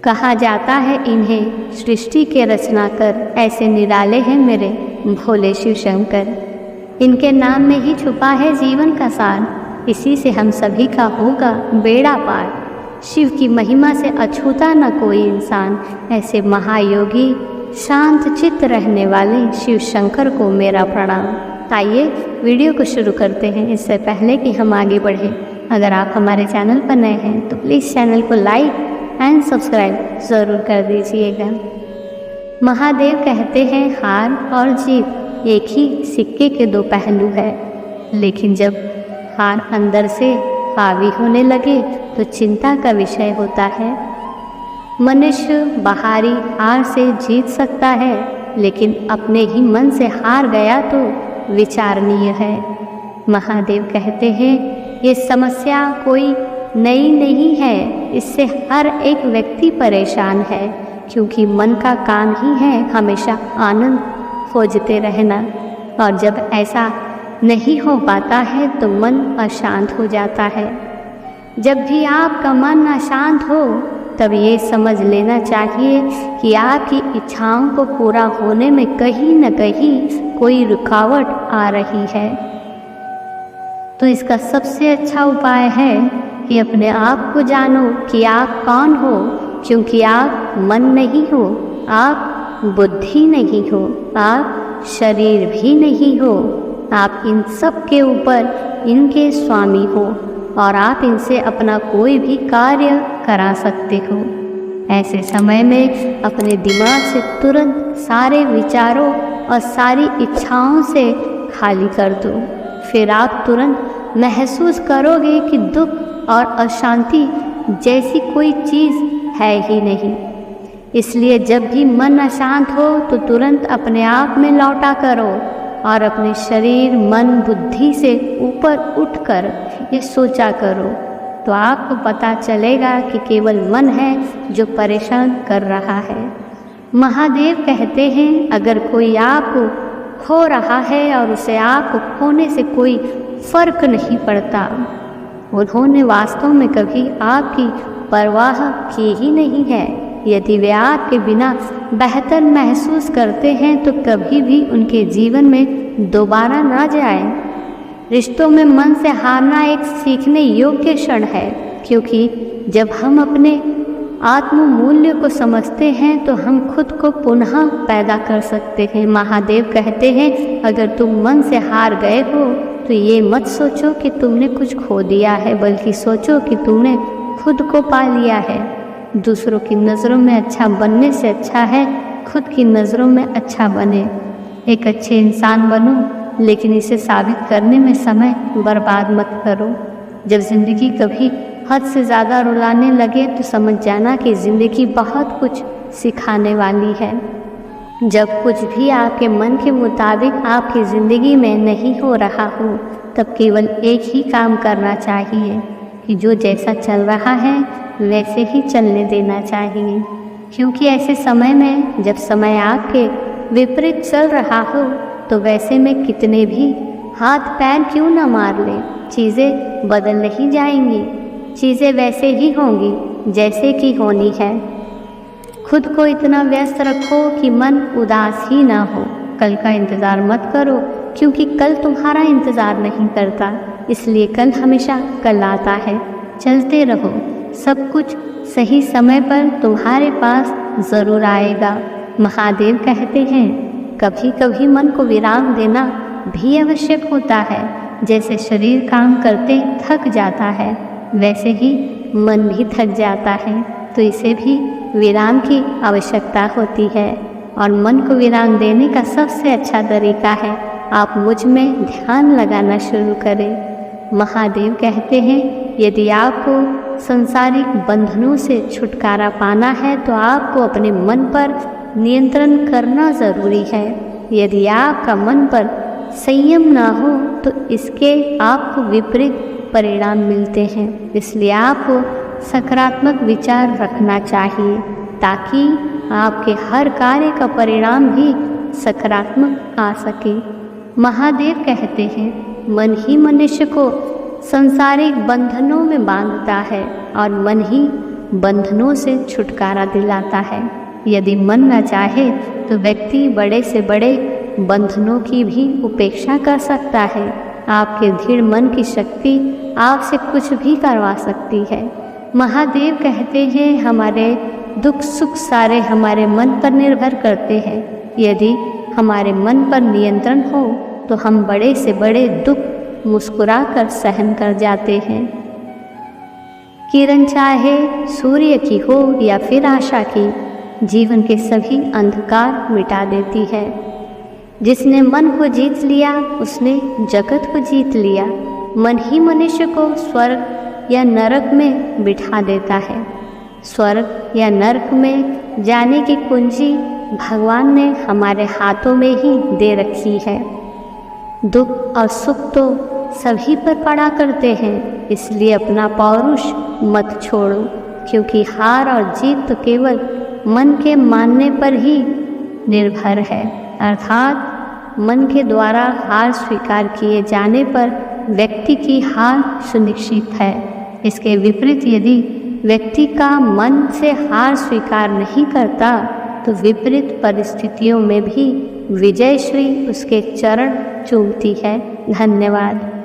कहा जाता है इन्हें सृष्टि के रचनाकर, ऐसे निराले हैं मेरे भोले शिव शंकर। इनके नाम में ही छुपा है जीवन का सार, इसी से हम सभी का होगा बेड़ा पार। शिव की महिमा से अछूता न कोई इंसान, ऐसे महायोगी शांत चित्त रहने वाले शिव शंकर को मेरा प्रणाम। आइए वीडियो को शुरू करते हैं। इससे पहले कि हम आगे बढ़ें, अगर आप हमारे चैनल पर नए हैं तो प्लीज़ चैनल को लाइक एंड सब्सक्राइब ज़रूर कर दीजिएगा। महादेव कहते हैं हार और जीत एक ही सिक्के के दो पहलू है, लेकिन जब हार अंदर से हावी होने लगे तो चिंता का विषय होता है। मनुष्य बाहरी हार से जीत सकता है, लेकिन अपने ही मन से हार गया तो विचारणीय है। महादेव कहते हैं ये समस्या कोई नई नहीं है, इससे हर एक व्यक्ति परेशान है, क्योंकि मन का काम ही है हमेशा आनंद खोजते रहना, और जब ऐसा नहीं हो पाता है तो मन अशांत हो जाता है। जब भी आपका मन अशांत हो तब ये समझ लेना चाहिए कि आपकी इच्छाओं को पूरा होने में कहीं न कहीं कोई रुकावट आ रही है। तो इसका सबसे अच्छा उपाय है कि अपने आप को जानो कि आप कौन हो, क्योंकि आप मन नहीं हो, आप बुद्धि नहीं हो, आप शरीर भी नहीं हो, आप इन सब के ऊपर इनके स्वामी हो और आप इनसे अपना कोई भी कार्य करा सकते हो। ऐसे समय में अपने दिमाग से तुरंत सारे विचारों और सारी इच्छाओं से खाली कर दो। फिर आप तुरंत महसूस करोगे कि दुख और अशांति जैसी कोई चीज़ है ही नहीं। इसलिए जब भी मन अशांत हो तो तुरंत अपने आप में लौटा करो और अपने शरीर, मन, बुद्धि से ऊपर उठकर ये सोचा करो, तो आपको पता चलेगा कि केवल मन है जो परेशान कर रहा है। महादेव कहते हैं अगर कोई आपको खो रहा है और उसे आपको खोने से कोई फर्क नहीं पड़ता, उन्होंने वास्तव में कभी आपकी परवाह की ही नहीं है। यदि वे आपके बिना बेहतर महसूस करते हैं तो कभी भी उनके जीवन में दोबारा ना जाएं। रिश्तों में मन से हारना एक सीखने योग्य क्षण है, क्योंकि जब हम अपने आत्म मूल्य को समझते हैं तो हम खुद को पुनः पैदा कर सकते हैं। महादेव कहते हैं अगर तुम मन से हार गए हो तो ये मत सोचो कि तुमने कुछ खो दिया है, बल्कि सोचो कि तुमने खुद को पा लिया है। दूसरों की नज़रों में अच्छा बनने से अच्छा है खुद की नज़रों में अच्छा बने। एक अच्छे इंसान बनो, लेकिन इसे साबित करने में समय बर्बाद मत करो। जब ज़िंदगी कभी हद से ज़्यादा रुलाने लगे तो समझ जाना कि ज़िंदगी बहुत कुछ सिखाने वाली है। जब कुछ भी आपके मन के मुताबिक आपकी ज़िंदगी में नहीं हो रहा हो, तब केवल एक ही काम करना चाहिए कि जो जैसा चल रहा है वैसे ही चलने देना चाहिए। क्योंकि ऐसे समय में जब समय आपके विपरीत चल रहा हो तो वैसे में कितने भी हाथ पैर क्यों न मार ले, चीज़ें बदल नहीं जाएंगी, चीज़ें वैसे ही होंगी जैसे कि होनी है। खुद को इतना व्यस्त रखो कि मन उदास ही ना हो। कल का इंतज़ार मत करो, क्योंकि कल तुम्हारा इंतज़ार नहीं करता, इसलिए कल हमेशा कल आता है। चलते रहो, सब कुछ सही समय पर तुम्हारे पास ज़रूर आएगा। महादेव कहते हैं कभी कभी मन को विराम देना भी आवश्यक होता है। जैसे शरीर काम करते थक जाता है, वैसे ही मन भी थक जाता है, तो इसे भी विराम की आवश्यकता होती है। और मन को विराम देने का सबसे अच्छा तरीका है आप मुझ में ध्यान लगाना शुरू करें। महादेव कहते हैं यदि आपको संसारिक बंधनों से छुटकारा पाना है तो आपको अपने मन पर नियंत्रण करना ज़रूरी है। यदि आपका मन पर संयम ना हो तो इसके आपको विपरीत परिणाम मिलते हैं। इसलिए आपको सकारात्मक विचार रखना चाहिए ताकि आपके हर कार्य का परिणाम भी सकारात्मक आ सके। महादेव कहते हैं मन ही मनुष्य को सांसारिक बंधनों में बांधता है और मन ही बंधनों से छुटकारा दिलाता है। यदि मन न चाहे तो व्यक्ति बड़े से बड़े बंधनों की भी उपेक्षा कर सकता है। आपके दृढ़ मन की शक्ति आपसे कुछ भी करवा सकती है। महादेव कहते हैं, हमारे दुख सुख सारे हमारे मन पर निर्भर करते हैं। यदि हमारे मन पर नियंत्रण हो तो हम बड़े से बड़े दुख मुस्कुरा कर सहन कर जाते हैं। किरण चाहे सूर्य की हो या फिर आशा की, जीवन के सभी अंधकार मिटा देती है। जिसने मन को जीत लिया उसने जगत को जीत लिया। मन ही मनुष्य को स्वर्ग या नरक में बिठा देता है। स्वर्ग या नरक में जाने की कुंजी भगवान ने हमारे हाथों में ही दे रखी है। दुख और सुख तो सभी पर पड़ा करते हैं, इसलिए अपना पौरुष मत छोड़ो, क्योंकि हार और जीत तो केवल मन के मानने पर ही निर्भर है। अर्थात मन के द्वारा हार स्वीकार किए जाने पर व्यक्ति की हार सुनिश्चित है। इसके विपरीत यदि व्यक्ति का मन से हार स्वीकार नहीं करता तो विपरीत परिस्थितियों में भी विजयश्री उसके चरण चूमती है। धन्यवाद।